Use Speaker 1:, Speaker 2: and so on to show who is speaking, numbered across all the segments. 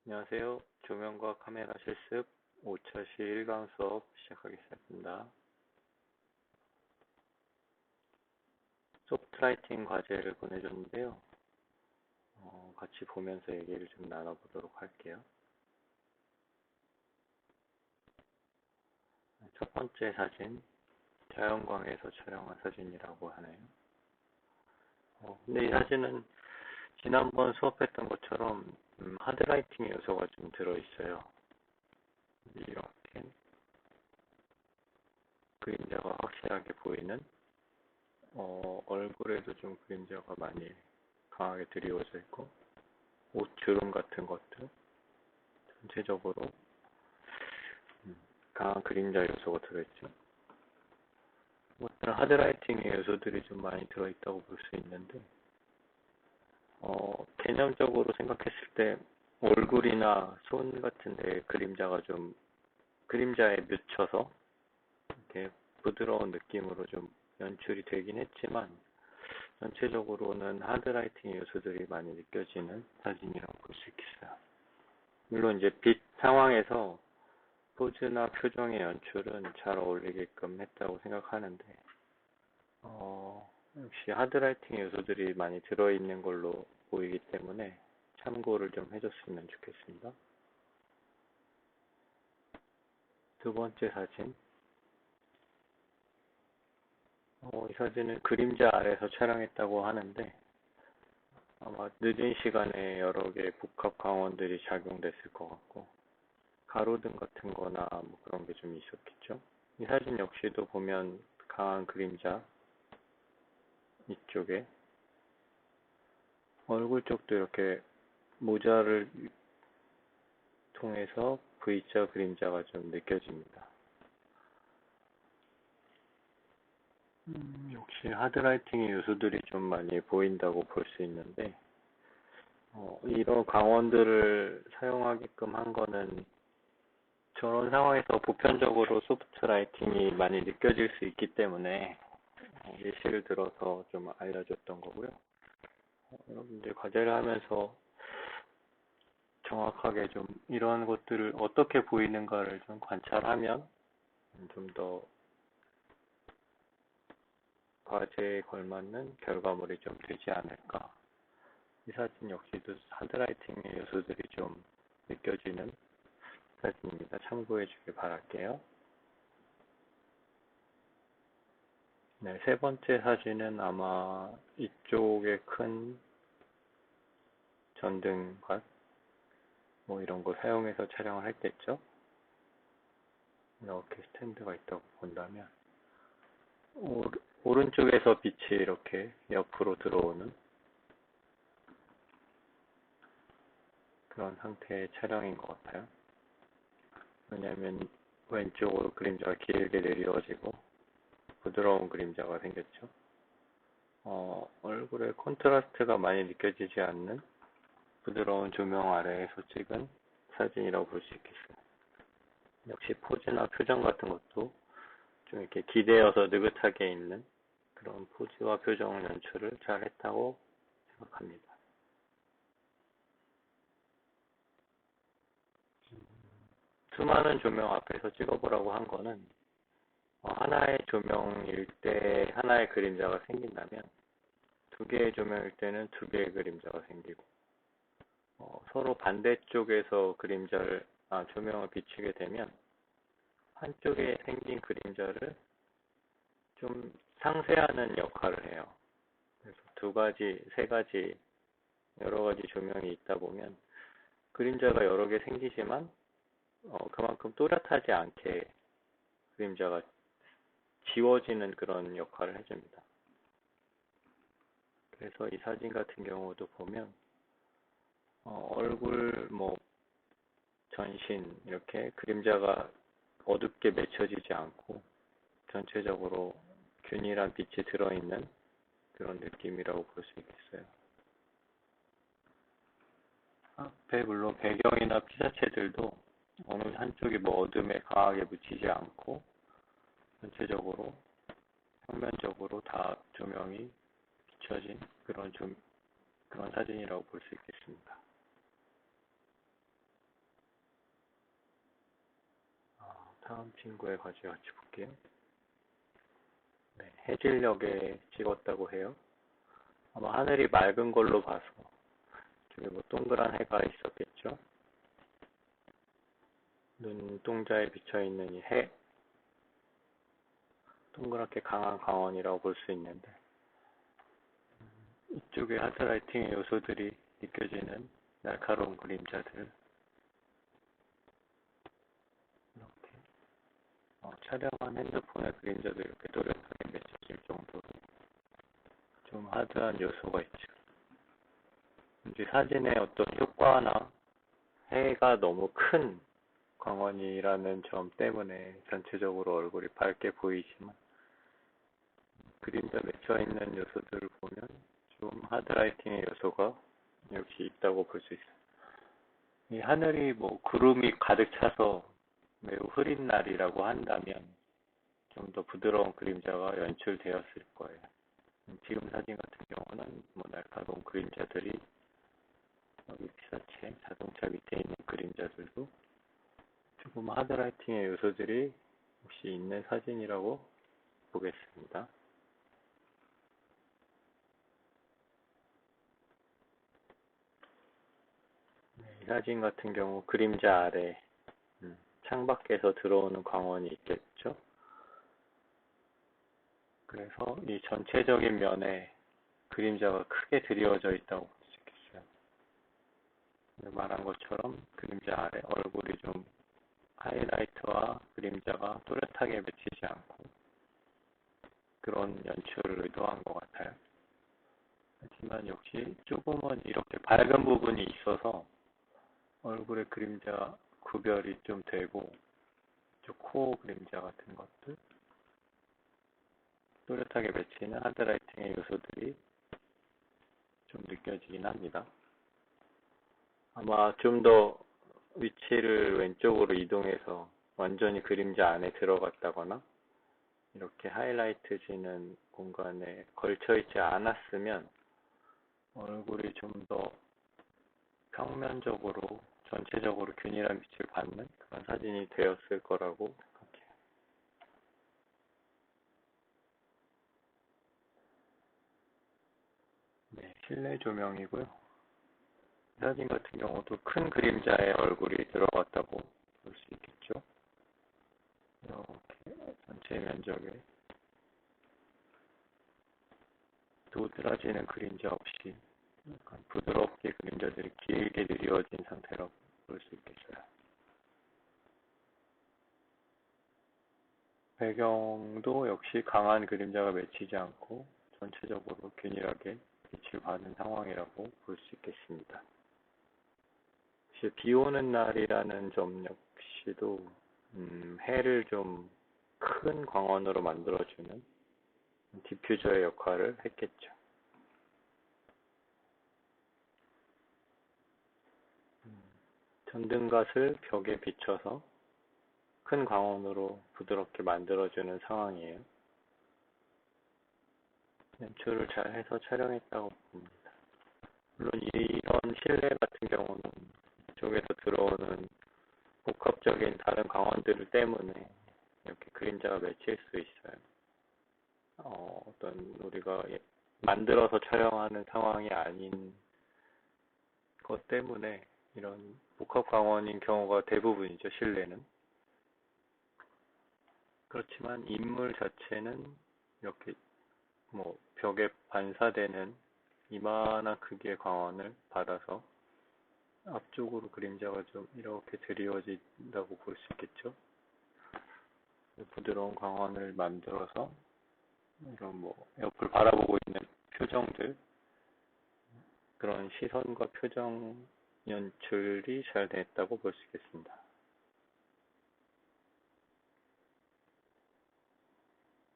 Speaker 1: 안녕하세요. 조명과 카메라 실습 5차시 1강 수업 시작하겠습니다. 소프트라이팅 과제를 보내줬는데요. 같이 보면서 얘기를 좀 나눠보도록 할게요. 첫 번째 사진, 자연광에서 촬영한 사진이라고 하네요. 근데 이 사진은 지난번 수업했던 것처럼 하드라이팅 요소가 좀 들어있어요. 이렇게 그림자가 확실하게 보이는 얼굴에도 좀 그림자가 많이 강하게 드리워져 있고 옷 주름 같은 것들 전체적으로 강한 그림자 요소가 들어있죠. 하드라이팅의 요소들이 좀 많이 들어있다고 볼 수 있는데 개념적으로 생각했을 때 얼굴이나 손 같은 데 그림자가 좀 그림자에 묻혀서 이렇게 부드러운 느낌으로 좀 연출이 되긴 했지만 전체적으로는 하드라이팅 요소들이 많이 느껴지는 사진이라고 볼 수 있겠어요. 물론 이제 빛 상황에서 포즈나 표정의 연출은 잘 어울리게끔 했다고 생각하는데 역시 하드라이팅 요소들이 많이 들어있는 걸로 보이기 때문에 참고를 좀 해줬으면 좋겠습니다. 두 번째 사진. 이 사진은 그림자 아래에서 촬영했다고 하는데 아마 늦은 시간에 여러 개의 복합 광원들이 작용됐을 것 같고 가로등 같은 거나 뭐 그런 게 좀 있었겠죠. 이 사진 역시도 보면 강한 그림자 이쪽에 얼굴 쪽도 이렇게 모자를 통해서 V자 그림자가 좀 느껴집니다. 역시 하드라이팅의 요소들이 좀 많이 보인다고 볼 수 있는데 이런 강원들을 사용하게끔 한 거는 저런 상황에서 보편적으로 소프트 라이팅이 많이 느껴질 수 있기 때문에 예시를 들어서 좀 알려줬던 거고요. 여러분들 과제를 하면서 정확하게 좀 이런 것들을 어떻게 보이는가를 좀 관찰하면 좀 더 과제에 걸맞는 결과물이 좀 되지 않을까. 이 사진 역시도 하드라이팅의 요소들이 좀 느껴지는 사진입니다. 참고해 주길 바랄게요. 네, 세 번째 사진은 아마 이쪽에 큰 전등과 뭐 이런 거 사용해서 촬영을 했겠죠. 이렇게 스탠드가 있다고 본다면 오른쪽에서 빛이 이렇게 옆으로 들어오는 그런 상태의 촬영인 것 같아요. 왜냐하면 왼쪽으로 그림자가 길게 내려지고 부드러운 그림자가 생겼죠. 얼굴에 콘트라스트가 많이 느껴지지 않는 부드러운 조명 아래에서 찍은 사진이라고 볼 수 있겠어요. 역시 포즈나 표정 같은 것도 좀 이렇게 기대어서 느긋하게 있는 그런 포즈와 표정 연출을 잘 했다고 생각합니다. 수많은 조명 앞에서 찍어보라고 한 거는 하나의 조명일 때 하나의 그림자가 생긴다면 두 개의 조명일 때는 두 개의 그림자가 생기고 서로 반대쪽에서 조명을 비추게 되면 한쪽에 생긴 그림자를 좀 상쇄하는 역할을 해요. 그래서 두 가지, 세 가지, 여러 가지 조명이 있다 보면 그림자가 여러 개 생기지만 그만큼 또렷하지 않게 그림자가 지워지는 그런 역할을 해줍니다. 그래서 이 사진 같은 경우도 보면 얼굴, 전신 이렇게 그림자가 어둡게 맺혀지지 않고 전체적으로 균일한 빛이 들어있는 그런 느낌이라고 볼 수 있겠어요. 앞에 물론 배경이나 피사체들도 어느 한쪽이 어둠에 강하게 묻히지 않고 전체적으로 평면적으로 다 조명이 비춰진 그런 사진이라고 볼 수 있겠습니다. 다음 친구의 과제 같이 볼게요. 네, 해질녘에 찍었다고 해요. 아마 하늘이 맑은 걸로 봐서 저기 뭐 동그란 해가 있었겠죠. 눈동자에 비쳐있는 이 해, 동그랗게 강한 광원이라고 볼 수 있는데 이쪽에 하드라이팅의 요소들이 느껴지는 날카로운 그림자들, 이렇게 촬영한 핸드폰의 그림자도 이렇게 또렷하게 맺혀질 정도로 좀 하드한 요소가 있죠. 이제 사진의 어떤 효과나 해가 너무 큰 광원이라는 점 때문에 전체적으로 얼굴이 밝게 보이지만 그림자 맺혀있는 요소들을 보면 좀 하드라이팅의 요소가 역시 있다고 볼 수 있어요. 이 하늘이 뭐 구름이 가득 차서 매우 흐린 날이라고 한다면 좀 더 부드러운 그림자가 연출되었을 거예요. 지금 사진 같은 경우는 뭐 날카로운 그림자들이 여기 피사체, 자동차 밑에 있는 그림자들도 조금 하드라이팅의 요소들이 혹시 있는 사진이라고 보겠습니다. 이 사진 같은 경우 그림자 아래 창밖에서 들어오는 광원이 있겠죠. 그래서 이 전체적인 면에 그림자가 크게 드리워져 있다고 볼 수 있겠어요. 말한 것처럼 그림자 아래 얼굴이 좀 하이라이트와 그림자가 또렷하게 맺히지 않고 그런 연출을 의도한 것 같아요. 하지만 역시 조금은 이렇게 밝은 부분이 있어서 얼굴의 그림자 구별이 좀 되고 코 그림자 같은 것들 또렷하게 맺히는 하드라이팅의 요소들이 좀 느껴지긴 합니다. 아마 좀 더 위치를 왼쪽으로 이동해서 완전히 그림자 안에 들어갔다거나 이렇게 하이라이트 지는 공간에 걸쳐있지 않았으면 얼굴이 좀 더 평면적으로 전체적으로 균일한 빛을 받는 그런 사진이 되었을 거라고 생각해요. 네, 실내 조명이고요. 이 사진 같은 경우도 큰 그림자에 얼굴이 들어갔다고 볼 수 있겠죠. 이렇게 전체 면적에 도드라지는 그림자 없이 약간 부드럽게 그림자들이 길게 드리워진 상태라고 볼 수 있겠어요. 배경도 역시 강한 그림자가 맺히지 않고 전체적으로 균일하게 빛을 받는 상황이라고 볼 수 있겠습니다. 혹시 비 오는 날이라는 점 역시도 해를 좀 큰 광원으로 만들어주는 디퓨저의 역할을 했겠죠. 전등갓을 벽에 비춰서 큰 광원으로 부드럽게 만들어주는 상황이에요. 연출을 잘 해서 촬영했다고 봅니다. 물론 이런 실내 같은 경우는 이쪽에서 들어오는 복합적인 다른 광원들 때문에 이렇게 그림자가 맺힐 수 있어요. 어떤 우리가 만들어서 촬영하는 상황이 아닌 것 때문에 이런 복합 광원인 경우가 대부분이죠, 실내는. 그렇지만 인물 자체는 이렇게 뭐 벽에 반사되는 이만한 크기의 광원을 받아서 앞쪽으로 그림자가 좀 이렇게 드리워진다고 볼 수 있겠죠. 부드러운 광원을 만들어서 이런 뭐 옆을 바라보고 있는 표정들, 그런 시선과 표정 연출이 잘 됐다고 볼 수 있겠습니다.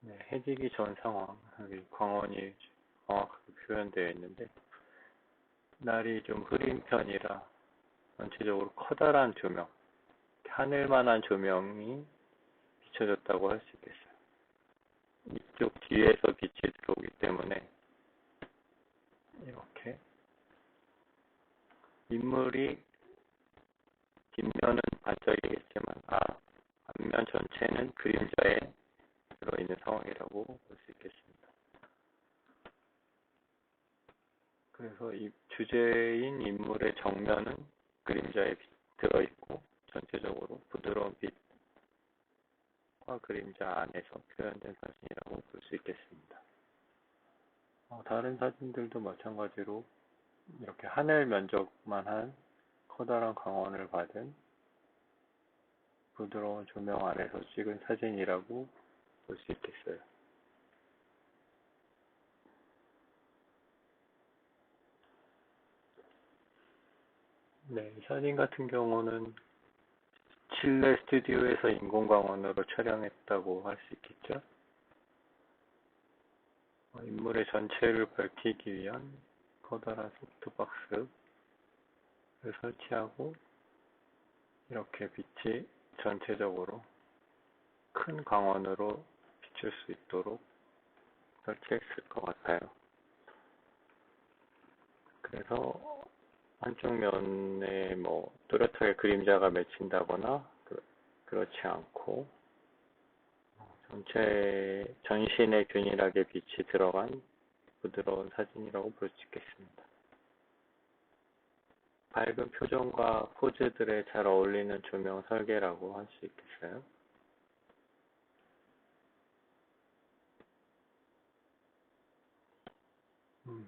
Speaker 1: 네, 해지기 전 상황, 여기 광원이 정확하게 표현되어 있는데 날이 좀 흐린 편이라 전체적으로 커다란 조명, 하늘만한 조명이 비춰졌다고 할 수 있겠어요. 이쪽 뒤에서 빛이 들어오기 때문에 이렇게 인물이 뒷면은 반짝이겠지만 앞면 전체는 그림자에 들어있는 상황이라고 볼 수 있겠습니다. 그래서 이 주제인 인물의 정면은 그림자에 들어있고 전체적으로 부드러운 빛과 그림자 안에서 표현된 사진이라고 볼 수 있겠습니다. 다른 사진들도 마찬가지로 이렇게 하늘 면적만 한 커다란 광원을 받은 부드러운 조명 아래서 찍은 사진이라고 볼 수 있겠어요. 네, 이 사진 같은 경우는 실내 스튜디오에서 인공광원으로 촬영했다고 할 수 있겠죠. 인물의 전체를 밝히기 위한 커다란 소프트박스를 설치하고 이렇게 빛이 전체적으로 큰 광원으로 비출 수 있도록 설치했을 것 같아요. 그래서 한쪽 면에 뚜렷하게 그림자가 맺힌다거나 그렇지 않고 전신에 균일하게 빛이 들어간 부드러운 사진이라고 볼 수 있겠습니다. 밝은 표정과 포즈들에 잘 어울리는 조명 설계라고 할 수 있겠어요.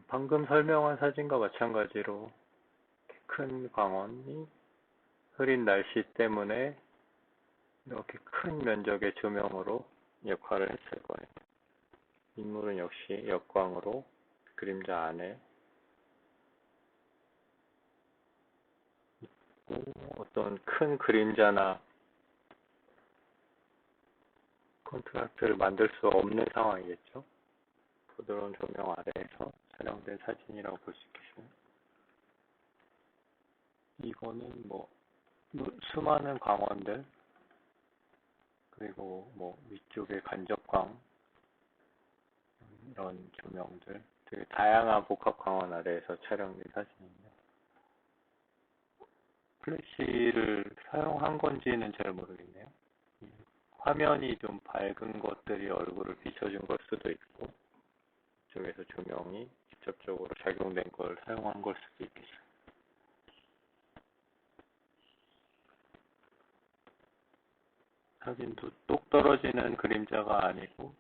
Speaker 1: 방금 설명한 사진과 마찬가지로 큰 광원이 흐린 날씨 때문에 이렇게 큰 면적의 조명으로 역할을 했을 거예요. 인물은 역시 역광으로 그림자 안에 있고 어떤 큰 그림자나 컨트라스트를 만들 수 없는 상황이겠죠. 부드러운 조명 아래에서 촬영된 사진이라고 볼 수 있겠어요. 이거는 수많은 광원들 그리고 위쪽에 간접광 이런 조명들 되게 다양한 복합 광원 아래에서 촬영된 사진입니다. 플래시를 사용한 건지는 잘 모르겠네요. 화면이 좀 밝은 것들이 얼굴을 비춰준 걸 수도 있고 이쪽에서 조명이 직접적으로 작용된 걸 사용한 걸 수도 있겠어요. 사진도 똑 떨어지는 그림자가 아니고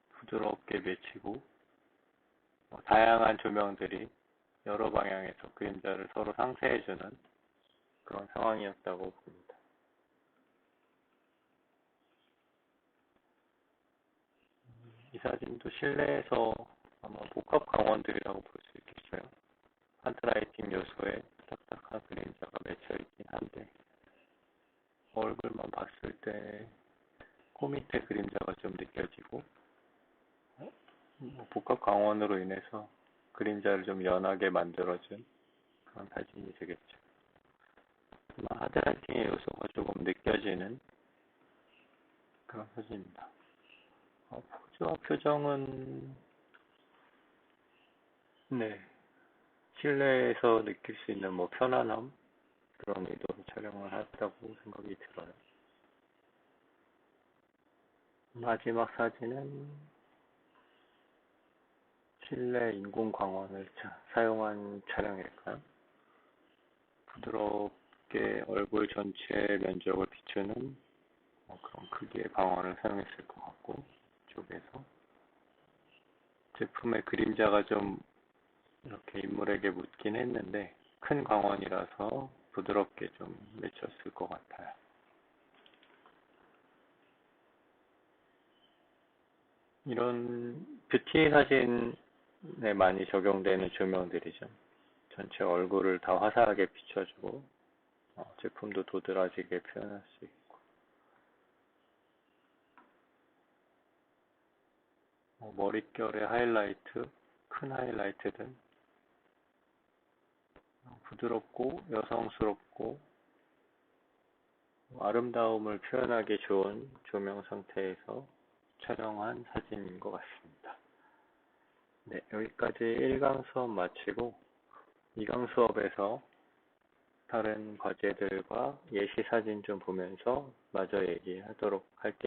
Speaker 1: 부드럽게 맺히고 다양한 조명들이 여러 방향에서 그림자를 서로 상쇄해주는 그런 상황이었다고 봅니다. 이 사진도 실내에서 아마 복합 광원들이라고 볼 수 있겠어요. 하드라이팅 요소에 딱딱한 그림자가 맺혀있긴 한데 얼굴만 봤을 때 코 밑에 그림자가 좀 느껴지고 복합 광원으로 인해서 그림자를 좀 연하게 만들어준 그런 사진이 되겠죠. 하드라이팅의 요소가 조금 느껴지는 그런 사진입니다. 포즈와 표정은 실내에서 느낄 수 있는 편안함 그런 의도로 촬영을 했다고 생각이 들어요. 마지막 사진은 실내 인공광원을 사용한 촬영일까요? 부드럽게 얼굴 전체 면적을 비추는 그런 크기의 광원을 사용했을 것 같고 이쪽에서 제품의 그림자가 좀 이렇게 인물에게 묻긴 했는데 큰 광원이라서 부드럽게 좀 맺혔을 것 같아요. 이런 뷰티 사진에 많이 적용되는 조명들이죠. 전체 얼굴을 다 화사하게 비춰주고 제품도 도드라지게 표현할 수 있고 머릿결의 하이라이트, 큰 하이라이트 등 부드럽고 여성스럽고 아름다움을 표현하기 좋은 조명 상태에서 촬영한 사진인 것 같습니다. 여기까지 1강 수업 마치고 2강 수업에서 다른 과제들과 예시 사진 좀 보면서 마저 얘기하도록 할게요.